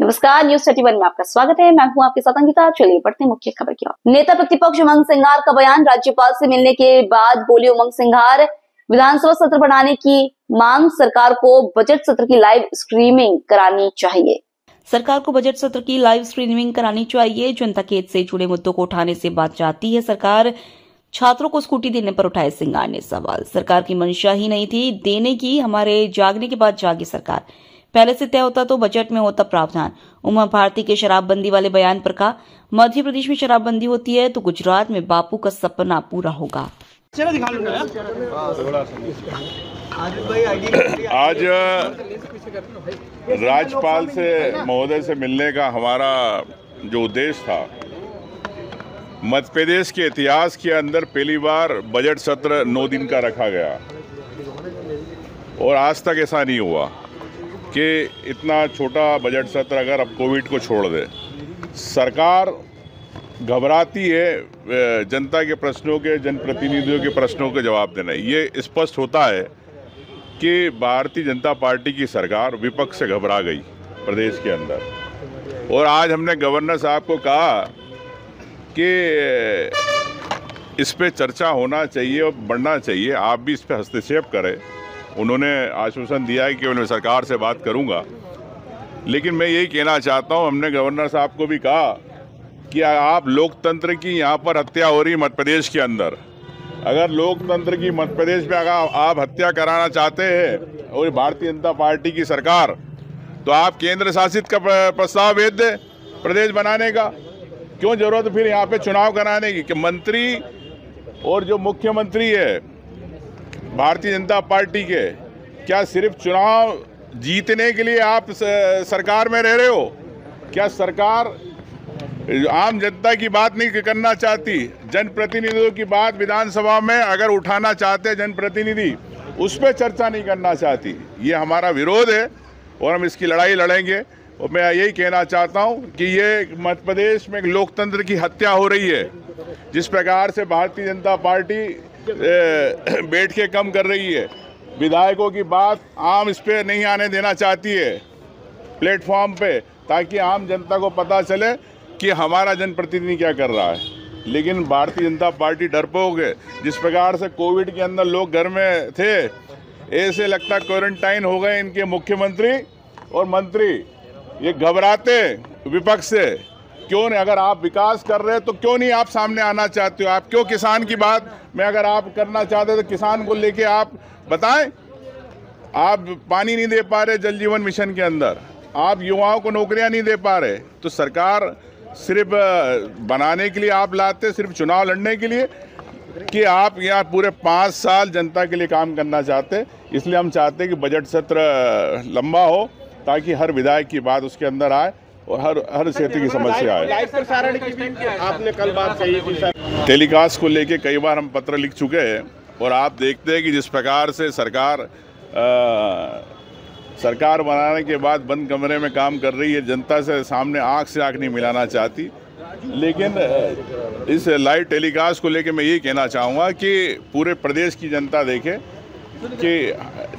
नमस्कार, न्यूज 31 में आपका स्वागत है। मैं हूं आपके साथ अंकिता। चलिए बढ़ते हैं मुख्य खबर की ओर। नेता प्रतिपक्ष उमंग सिंघार का बयान। राज्यपाल से मिलने के बाद बोले उमंग सिंघार, विधानसभा सत्र बढ़ाने की मांग। सरकार को बजट सत्र की लाइव स्ट्रीमिंग करानी चाहिए। सरकार को बजट सत्र की लाइव स्ट्रीमिंग करानी चाहिए। जनता के हित से जुड़े मुद्दों को उठाने से बात चाहती है सरकार। छात्रों को स्कूटी देने पर उठाए सिंघार ने सवाल। सरकार की मंशा ही नहीं थी देने की, हमारे जागने के बाद जागी सरकार। पहले से तय होता तो बजट में होता प्रावधान। उमा भारती के शराबबंदी वाले बयान पर कहा, मध्य प्रदेश में शराबबंदी होती है तो गुजरात में बापू का सपना पूरा होगा। आज राज्यपाल से महोदय से मिलने का हमारा जो उद्देश्य था, मध्य प्रदेश के इतिहास के अंदर पहली बार बजट सत्र 9 दिन का रखा गया और आज तक ऐसा नहीं हुआ कि इतना छोटा बजट सत्र अगर अब कोविड को छोड़ दे। सरकार घबराती है जनता के प्रश्नों के, जनप्रतिनिधियों के प्रश्नों के जवाब देना। ये स्पष्ट होता है कि भारतीय जनता पार्टी की सरकार विपक्ष से घबरा गई प्रदेश के अंदर। और आज हमने गवर्नर साहब को कहा कि इस पे चर्चा होना चाहिए और बढ़ना चाहिए, आप भी इस पे हस्तक्षेप करें। उन्होंने आश्वासन दिया है कि मैं सरकार से बात करूंगा, लेकिन मैं यही कहना चाहता हूं, हमने गवर्नर साहब को भी कहा कि आप लोकतंत्र की यहाँ पर हत्या हो रही मध्य प्रदेश के अंदर। अगर लोकतंत्र की मध्य प्रदेश में अगर आप हत्या कराना चाहते हैं और भारतीय जनता पार्टी की सरकार, तो आप केंद्र शासित का प्रस्ताव भेज दे प्रदेश बनाने का। क्यों जरूरत फिर यहाँ पे चुनाव कराने की? कि मंत्री और जो मुख्यमंत्री है भारतीय जनता पार्टी के, क्या सिर्फ चुनाव जीतने के लिए आप सरकार में रह रहे हो? क्या सरकार आम जनता की बात नहीं करना चाहती? जनप्रतिनिधियों की बात विधानसभा में अगर उठाना चाहते हैं जनप्रतिनिधि, उस पर चर्चा नहीं करना चाहती। ये हमारा विरोध है और हम इसकी लड़ाई लड़ेंगे। और मैं यही कहना चाहता हूं कि ये मध्य प्रदेश में लोकतंत्र की हत्या हो रही है। जिस प्रकार से भारतीय जनता पार्टी बैठ के कम कर रही है, विधायकों की बात आम इस पे नहीं आने देना चाहती है प्लेटफॉर्म पे, ताकि आम जनता को पता चले कि हमारा जनप्रतिनिधि क्या कर रहा है। लेकिन भारतीय जनता पार्टी डरपोक है। जिस प्रकार से कोविड के अंदर लोग घर में थे, ऐसे लगता क्वारंटाइन हो गए इनके मुख्यमंत्री और मंत्री। ये घबराते विपक्ष से क्यों नहीं? अगर आप विकास कर रहे हैं तो क्यों नहीं आप सामने आना चाहते हो? आप क्यों किसान की बात में अगर आप करना चाहते तो किसान को लेके आप बताएं। आप पानी नहीं दे पा रहे जल जीवन मिशन के अंदर, आप युवाओं को नौकरियां नहीं दे पा रहे, तो सरकार सिर्फ बनाने के लिए आप लाते, सिर्फ चुनाव लड़ने के लिए, कि आप यहाँ पूरे 5 साल जनता के लिए काम करना चाहते। इसलिए हम चाहते हैं कि बजट सत्र लंबा हो ताकि हर विधायक की बात उसके अंदर आए और हर क्षेत्र की समस्या आए। लाइव प्रसारण की आपने कल बात कही थी सर, टेलीकास्ट को लेके कई बार हम पत्र लिख चुके हैं और आप देखते हैं कि जिस प्रकार से सरकार बनाने के बाद बंद कमरे में काम कर रही है, जनता से सामने आंख से आंख नहीं मिलाना चाहती। लेकिन इस लाइव टेलीकास्ट को लेके मैं यही कहना चाहूँगा कि पूरे प्रदेश की जनता देखे कि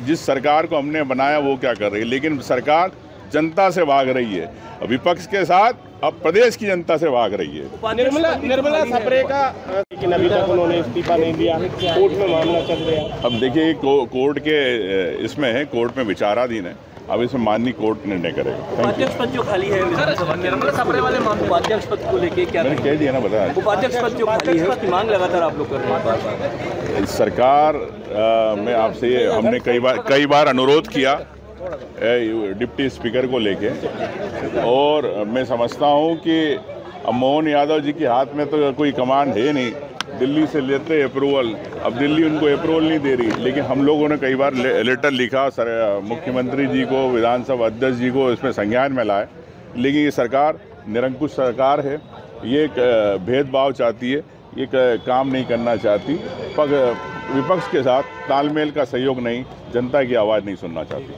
जिस सरकार को हमने बनाया वो क्या कर रही है। लेकिन सरकार जनता से भाग रही है, विपक्ष के साथ अब प्रदेश की जनता से भाग रही है। निर्मला सप्रे का लेकिन अभी तक उन्होंने इस्तीफा नहीं दिया, कोर्ट में मामला चल रहा है। अब देखिए कोर्ट के इसमें है, कोर्ट में विचाराधीन है, अब इसमें माननीय कोर्ट निर्णय करेगा। उपाध्यक्ष पद जो खाली है निर्मला सप्रे वाले मामले, उपाध्यक्ष पद को लेके क्या मैंने कह दिया ना, बताया। उपाध्यक्ष पद जो खाली है उसकी मांग लगातार आप लोग कर रहे हैं। सरकार में आपसे हमने कई बार अनुरोध किया डिप्टी स्पीकर को लेके, और मैं समझता हूं कि अब मोहन यादव जी के हाथ में तो कोई कमांड है नहीं, दिल्ली से लेते अप्रूवल, अब दिल्ली उनको अप्रूवल नहीं दे रही। लेकिन हम लोगों ने कई बार लेटर लिखा मुख्यमंत्री जी को, विधानसभा अध्यक्ष जी को, इसमें संज्ञान में लाए। लेकिन ये सरकार निरंकुश सरकार है, ये भेदभाव चाहती है, ये काम नहीं करना चाहती, विपक्ष के साथ तालमेल का सहयोग नहीं, जनता की आवाज़ नहीं सुनना चाहती।